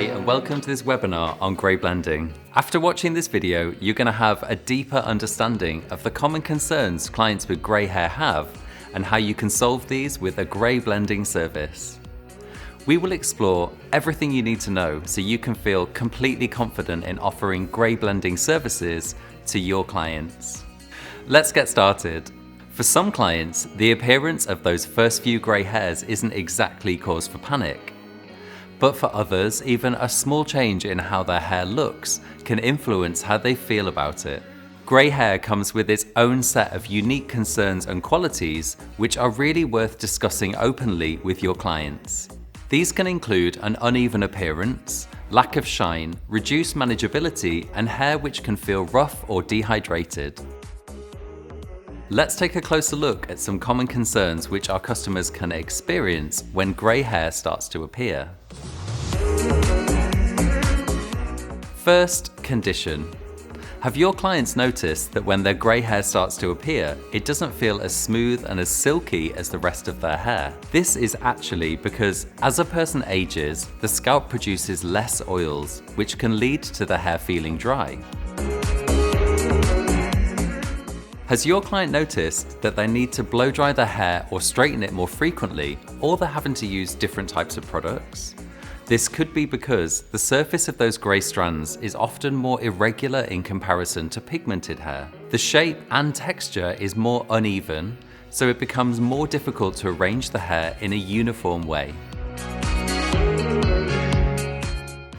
and welcome to this webinar on grey blending. After watching this video, you're going to have a deeper understanding of the common concerns clients with grey hair have and how you can solve these with a grey blending service. We will explore everything you need to know so you can feel completely confident in offering grey blending services to your clients. Let's get started. For some clients, the appearance of those first few grey hairs isn't exactly cause for panic. But for others, even a small change in how their hair looks can influence how they feel about it. Grey hair comes with its own set of unique concerns and qualities which are really worth discussing openly with your clients. These can include an uneven appearance, lack of shine, reduced manageability, and hair which can feel rough or dehydrated. Let's take a closer look at some common concerns which our customers can experience when grey hair starts to appear. First, condition. Have your clients noticed that when their grey hair starts to appear, it doesn't feel as smooth and as silky as the rest of their hair? This is actually because as a person ages, the scalp produces less oils, which can lead to the hair feeling dry. Has your client noticed that they need to blow dry their hair or straighten it more frequently, or they're having to use different types of products? This could be because the surface of those grey strands is often more irregular in comparison to pigmented hair. The shape and texture is more uneven, so it becomes more difficult to arrange the hair in a uniform way.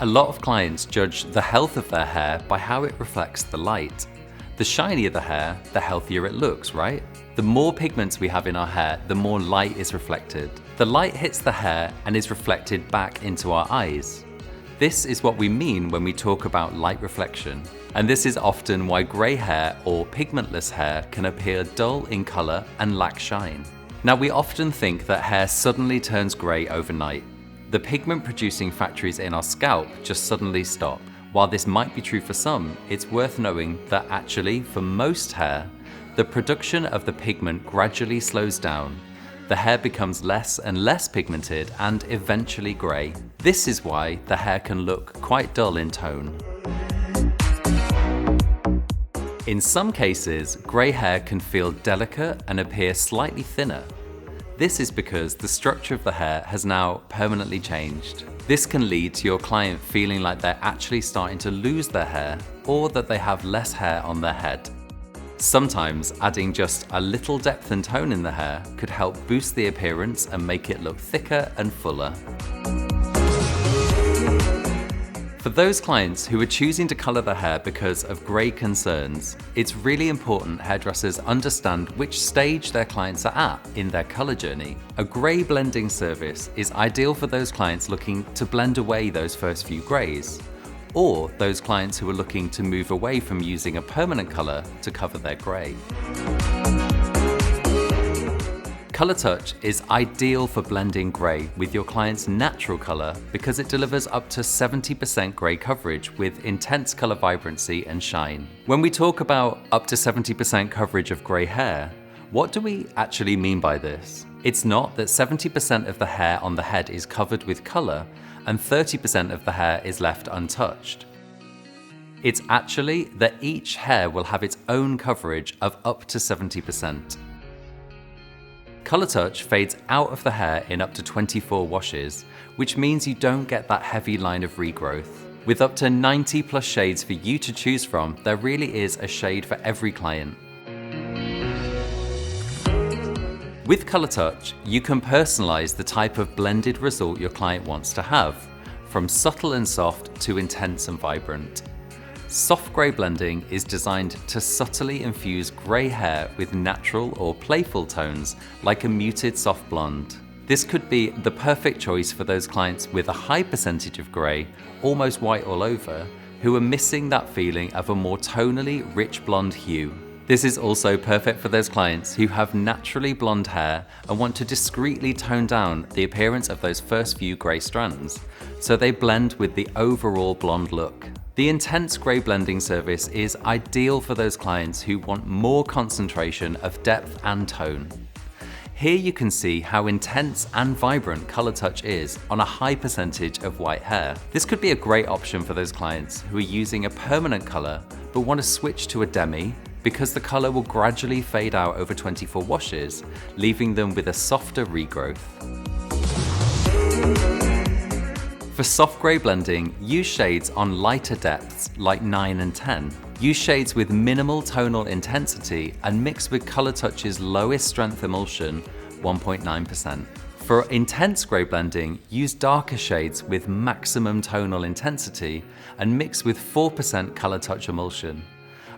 A lot of clients judge the health of their hair by how it reflects the light. The shinier the hair, the healthier it looks, right? The more pigments we have in our hair, the more light is reflected. The light hits the hair and is reflected back into our eyes. This is what we mean when we talk about light reflection. And this is often why grey hair or pigmentless hair can appear dull in colour and lack shine. Now, we often think that hair suddenly turns grey overnight. The pigment producing factories in our scalp just suddenly stop. While this might be true for some, it's worth knowing that actually, for most hair, the production of the pigment gradually slows down. The hair becomes less and less pigmented and eventually grey. This is why the hair can look quite dull in tone. In some cases, grey hair can feel delicate and appear slightly thinner. This is because the structure of the hair has now permanently changed. This can lead to your client feeling like they're actually starting to lose their hair or that they have less hair on their head. Sometimes adding just a little depth and tone in the hair could help boost the appearance and make it look thicker and fuller. For those clients who are choosing to colour their hair because of grey concerns, it's really important hairdressers understand which stage their clients are at in their colour journey. A grey blending service is ideal for those clients looking to blend away those first few greys, or those clients who are looking to move away from using a permanent colour to cover their grey. Colour Touch is ideal for blending grey with your client's natural colour because it delivers up to 70% grey coverage with intense colour vibrancy and shine. When we talk about up to 70% coverage of grey hair, what do we actually mean by this? It's not that 70% of the hair on the head is covered with colour and 30% of the hair is left untouched. It's actually that each hair will have its own coverage of up to 70%. Colour Touch fades out of the hair in up to 24 washes, which means you don't get that heavy line of regrowth. With up to 90 plus shades for you to choose from, there really is a shade for every client. With Colour Touch, you can personalize the type of blended result your client wants to have, from subtle and soft to intense and vibrant. Soft grey blending is designed to subtly infuse grey hair with natural or playful tones like a muted soft blonde. This could be the perfect choice for those clients with a high percentage of grey, almost white all over, who are missing that feeling of a more tonally rich blonde hue. This is also perfect for those clients who have naturally blonde hair and want to discreetly tone down the appearance of those first few grey strands, so they blend with the overall blonde look. The intense grey blending service is ideal for those clients who want more concentration of depth and tone. Here you can see how intense and vibrant color touch is on a high percentage of white hair. This could be a great option for those clients who are using a permanent color but want to switch to a demi, because the color will gradually fade out over 24 washes, leaving them with a softer regrowth. For soft grey blending, use shades on lighter depths like 9 and 10. Use shades with minimal tonal intensity and mix with Colour Touch's lowest strength emulsion, 1.9%. For intense grey blending, use darker shades with maximum tonal intensity and mix with 4% Colour Touch emulsion.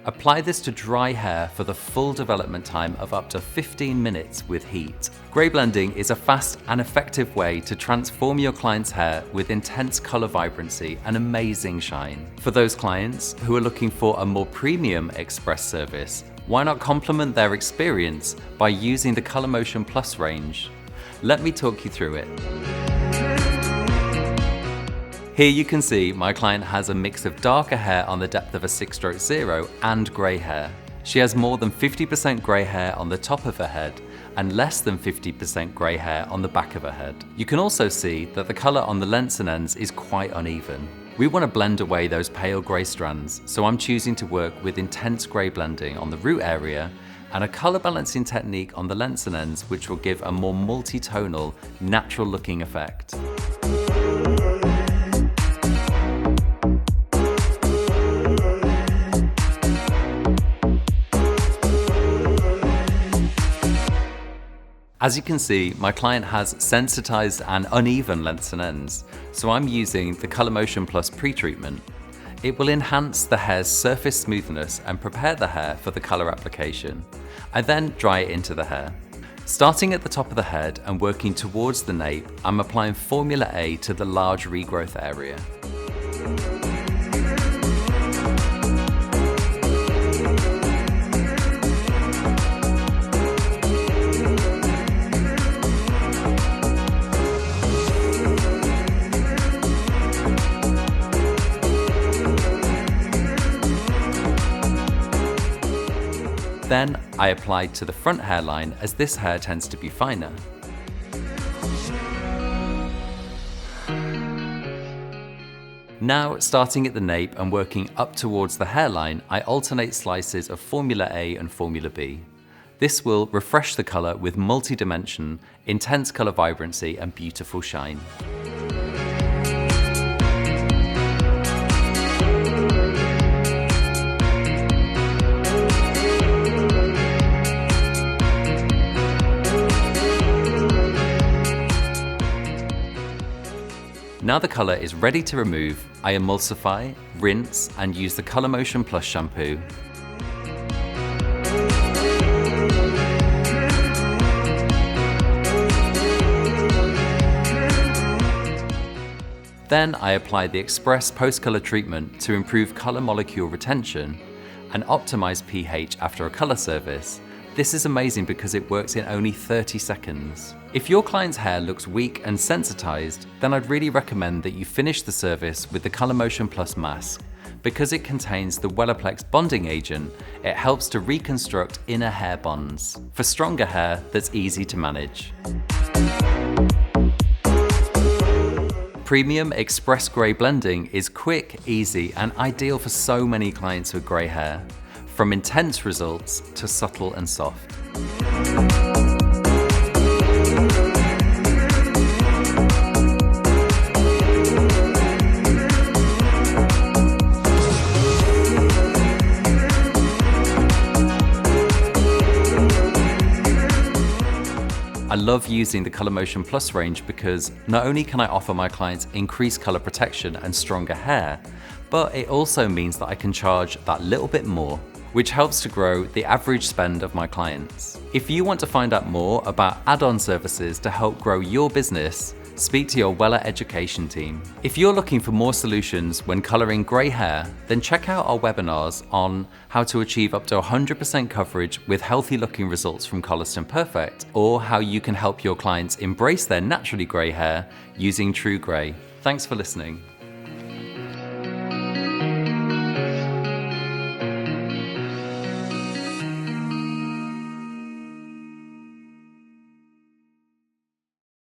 Apply this to dry hair for the full development time of up to 15 minutes with heat. Grey blending is a fast and effective way to transform your client's hair with intense color vibrancy and amazing shine. For those clients who are looking for a more premium express service, why not complement their experience by using the Color Motion Plus range? Let me talk you through it. Here you can see my client has a mix of darker hair on the depth of a 6-stroke 0 and grey hair. She has more than 50% grey hair on the top of her head and less than 50% grey hair on the back of her head. You can also see that the colour on the lengths and ends is quite uneven. We want to blend away those pale grey strands, so I'm choosing to work with intense grey blending on the root area and a colour balancing technique on the lengths and ends, which will give a more multi-tonal, natural looking effect. As you can see, my client has sensitized and uneven lengths and ends, so I'm using the Color Motion Plus pre-treatment. It will enhance the hair's surface smoothness and prepare the hair for the color application. I then dry it into the hair. Starting at the top of the head and working towards the nape, I'm applying Formula A to the large regrowth area. Then I applied to the front hairline, as this hair tends to be finer. Now, starting at the nape and working up towards the hairline, I alternate slices of Formula A and Formula B. This will refresh the colour with multi-dimension, intense colour vibrancy and beautiful shine. Now the colour is ready to remove, I emulsify, rinse and use the Color Motion Plus shampoo. Then I apply the Express Post-Color treatment to improve colour molecule retention and optimize pH after a colour service. This is amazing because it works in only 30 seconds. If your client's hair looks weak and sensitized, then I'd really recommend that you finish the service with the Color Motion Plus mask. Because it contains the Wellaplex bonding agent, it helps to reconstruct inner hair bonds for stronger hair that's easy to manage. Premium Express Grey blending is quick, easy, and ideal for so many clients with grey hair. From intense results to subtle and soft. I love using the Color Motion Plus range because not only can I offer my clients increased color protection and stronger hair, but it also means that I can charge that little bit more, which helps to grow the average spend of my clients. If you want to find out more about add-on services to help grow your business, speak to your Wella Education team. If you're looking for more solutions when coloring grey hair, then check out our webinars on how to achieve up to 100% coverage with healthy looking results from Colistin Perfect, or how you can help your clients embrace their naturally grey hair using True Grey. Thanks for listening.